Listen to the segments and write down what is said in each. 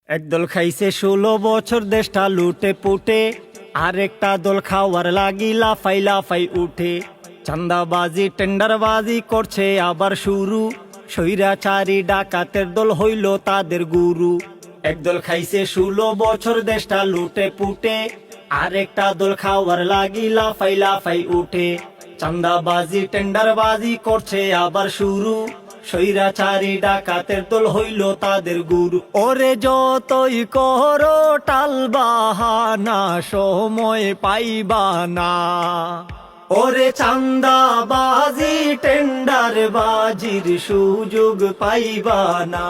একদল খাইছে 16 বছর দেশটা লুটে পুটে, আরেকটা দল খাওয়ার লাগি লাফাই লাফাই উঠে। চান্দাবাজি টেন্ডারবাজি করছে আবার শুরু, স্বৈরাচারী ডাকাতের দল হইল তাদের গুরু। একদল খাইছে 16 বছর দেশটা লুটে পুটে, আরেকটা দল খাওয়ার লাগি লাফাই লাফাই উঠে। চান্দাবাজি টেন্ডারবাজি করছে আবার শুরু, স্বৈরাচারী ডাকাতের দল হইল তাদের গুরু। ওরে যতই করো টাল বাহানা, সময় পাইবা না। ওরে চান্দাবাজি টেন্ডার বাজির সুযোগ পাইবা না।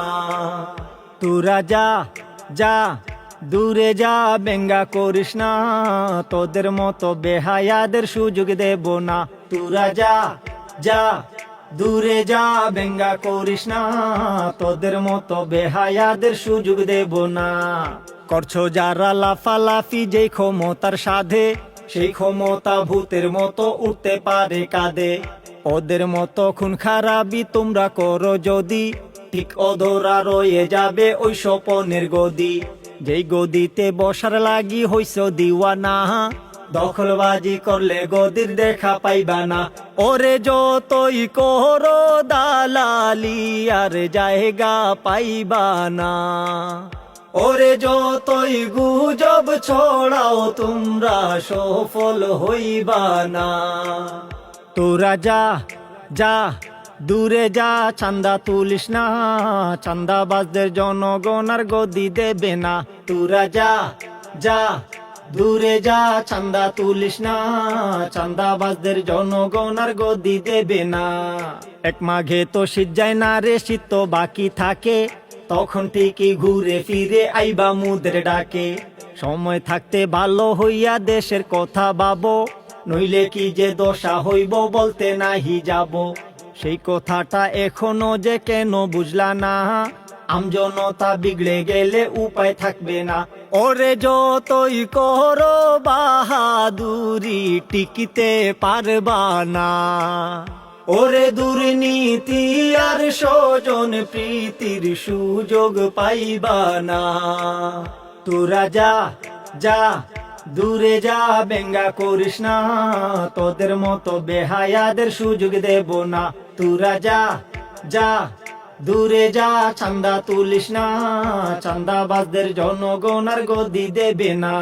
তোরা যা যা দূরে যা, বেঙ্গা করিস না, তোদের মতো বেহায়াদের সুযোগ দেব না। তোরা যা যা দূরে যা, বেঙ্গা করিস না, তোদের মতো বেহায়াদের সুযোগ দেব না। করছো যারা লাফালাফি যেই ক্ষমতার সাধে, সেই ক্ষমতা ভূতের মতো উঠতে পারে কাঁধে। ওদের মতো খুন খারাপি তোমরা করো যদি, ঠিক অধরা রয়ে যাবে ওই স্বপনের গদি। যেই গদিতে বসার লাগি হইছ দিওয়ানা, দখলবাজি করলে গদির দেখা পাইবা না। ওরে যতই করো দালালি, আর জায়গা পাইবা না। ওরে যতই গুজব ছড়াও তোমরা সফল হইবা না। তোরা যা যা দূরে যা, চান্দা তুলিস না, চান্দাবাজদের জনগণ আর গদি দেবে না। তোরা যা যা দূরে যা, চান্দা তুলিস না, চান্দাবাজদের জনগণ আর গদি দেবে না। এক মাঘে তো শীত যায় না রে, শীত তো বাকি থাকে, তখন ঠিকই ঘুরে ফিরে আইবা মুদের ডাকে। সময় থাকতে ভালো হইয়া দেশের কথা ভাবো, নইলে কি যে দশা হইব বলতে নাহি যাব। সেই কথাটা এখনো যে কেন বুঝলা না, আমজনতা বিগড়ে গেলে উপায় থাকবে না। ওরে যতই করো বাহাদুরি, টিকিতে পারবা না। ওরে দুর্নীতি আর স্বজন প্রীতির সুযোগ পাইবা না। তোরা যা যা দূরে যা, বেঙ্গা করিস না, তোদের মতো বেহায়াদের সুযোগ দেব না। তোরা যা যা দূরে যা, চান্দা তুলিস না, চান্দাবাজদের জনগণ আর গদি দেবে না।